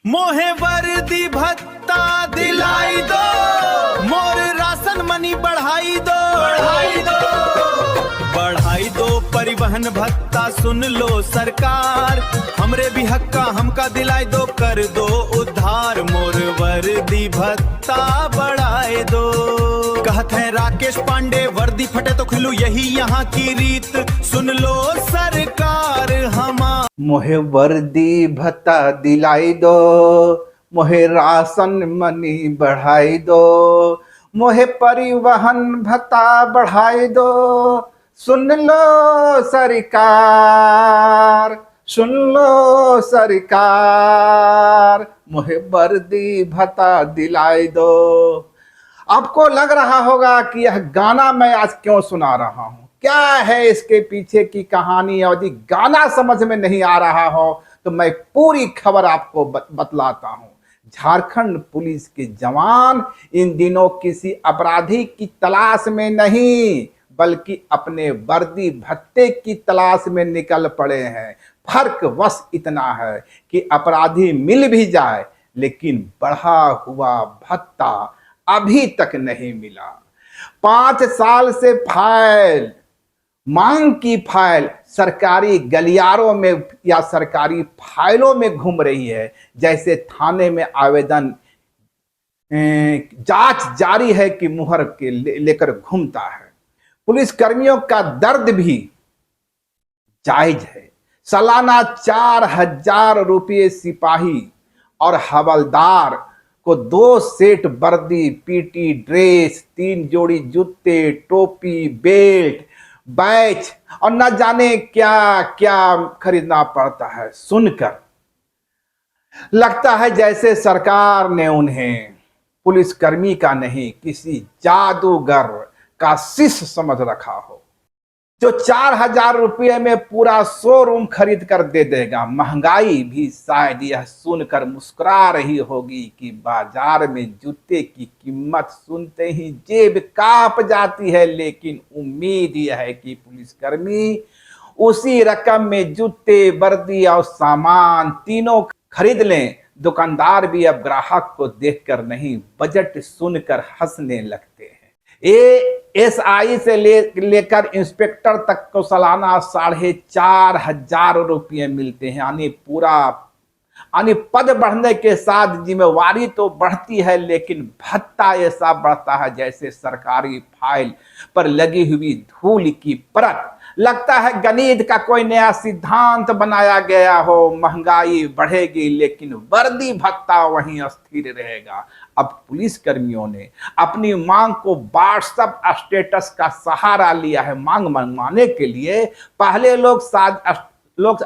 मोहे वर्दी भत्ता दिलाई दो, मोर राशन मनी बढ़ाई दो, बढ़ाई दो परिवहन भत्ता सुन लो सरकार, हमरे भी हक्का हमका दिलाई दो, कर दो उद्धार, मोर वर्दी भत्ता बढ़ाए दो। कहत है राकेश पांडे वर्दी फटे तो खिलू, यही यहाँ की रीत सुन लो सरकार हमार। मोहे वर्दी भत्ता दिलाई दो, मोहे राशन मनी बढ़ाई दो, मोहे परिवहन भत्ता बढ़ाई दो, सुन लो सरकार, सुन लो सरकार, मोहे वर्दी भत्ता दिलाई दो। आपको लग रहा होगा कि यह गाना मैं आज क्यों सुना रहा हूं, क्या है इसके पीछे की कहानी, और यदि गाना समझ में नहीं आ रहा हो तो मैं पूरी खबर आपको बतलाता हूं। झारखंड पुलिस के जवान इन दिनों किसी अपराधी की तलाश में नहीं बल्कि अपने वर्दी भत्ते की तलाश में निकल पड़े हैं। फर्क बस इतना है कि अपराधी मिल भी जाए लेकिन बढ़ा हुआ भत्ता अभी तक नहीं मिला। 5 साल से फाइल, मांग की फाइल सरकारी गलियारों में या सरकारी फाइलों में घूम रही है, जैसे थाने में आवेदन जांच जारी है कि मुहर के लेकर घूमता है। पुलिस कर्मियों का दर्द भी जायज है। सालाना 4,000 रुपये सिपाही और हवलदार को 2 सेट वर्दी, पीटी ड्रेस, 3 जोड़ी जूते, टोपी, बेल्ट, बैच और न जाने क्या क्या खरीदना पड़ता है। सुनकर लगता है जैसे सरकार ने उन्हें पुलिसकर्मी का नहीं किसी जादूगर का शिष्य समझ रखा हो, जो 4,000 रुपये में पूरा शोरूम खरीद कर दे देगा। महंगाई भी शायद यह सुनकर मुस्कुरा रही होगी कि बाजार में जूते की कीमत सुनते ही जेब कांप जाती है, लेकिन उम्मीद यह है कि पुलिसकर्मी उसी रकम में जूते, वर्दी और सामान तीनों खरीद लें। दुकानदार भी अब ग्राहक को देखकर नहीं बजट सुनकर हंसने लगते हैं। एएसआई से लेकर इंस्पेक्टर तक को सालाना 4,500 रुपये मिलते हैं। यानी पद बढ़ने के साथ जिम्मेवारी तो बढ़ती है, लेकिन भत्ता ऐसा बढ़ता है जैसे सरकारी फाइल पर लगी हुई धूल की परत। लगता है गणित का कोई नया सिद्धांत बनाया गया हो। महंगाई बढ़ेगी लेकिन वर्दी भत्ता वहीं स्थिर रहेगा। अब पुलिस कर्मियों ने अपनी मांग को व्हाट्सएप स्टेटस का सहारा लिया है। मांग मनवाने के लिए पहले लोग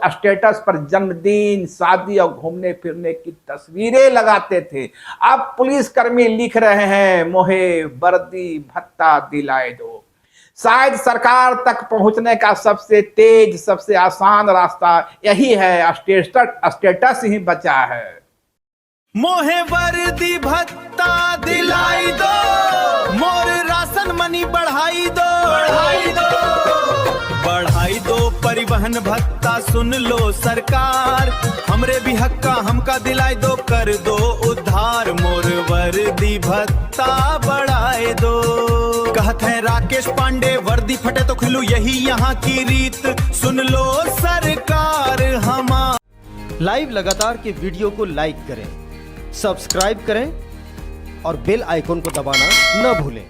स्टेटस पर जन्मदिन, शादी और घूमने फिरने की तस्वीरें लगाते थे। अब पुलिस कर्मी लिख रहे हैं मोहे वर्दी भत्ता दिलाए दो। शायद सरकार तक पहुंचने का सबसे तेज, सबसे आसान रास्ता यही है। स्टेटस ही बचा है। मोहे वर्दी भत्ता दिलाई दो, मोर राशन मनी बढ़ाई दो, बढ़ाई दो परिवहन भत्ता सुन लो सरकार, हमरे भी हक्का हमका दिलाई दो, कर दो उद्धार, मोर वर्दी भत्ता बढ़ाए दो। कहत है राकेश पांडे वर्दी फटे तो खिलू, यही यहाँ की रीत सुन लो सरकार हमार। लाइव लगातार के वीडियो को लाइक करें, सब्सक्राइब करें और बेल आइकॉन को दबाना न भूलें।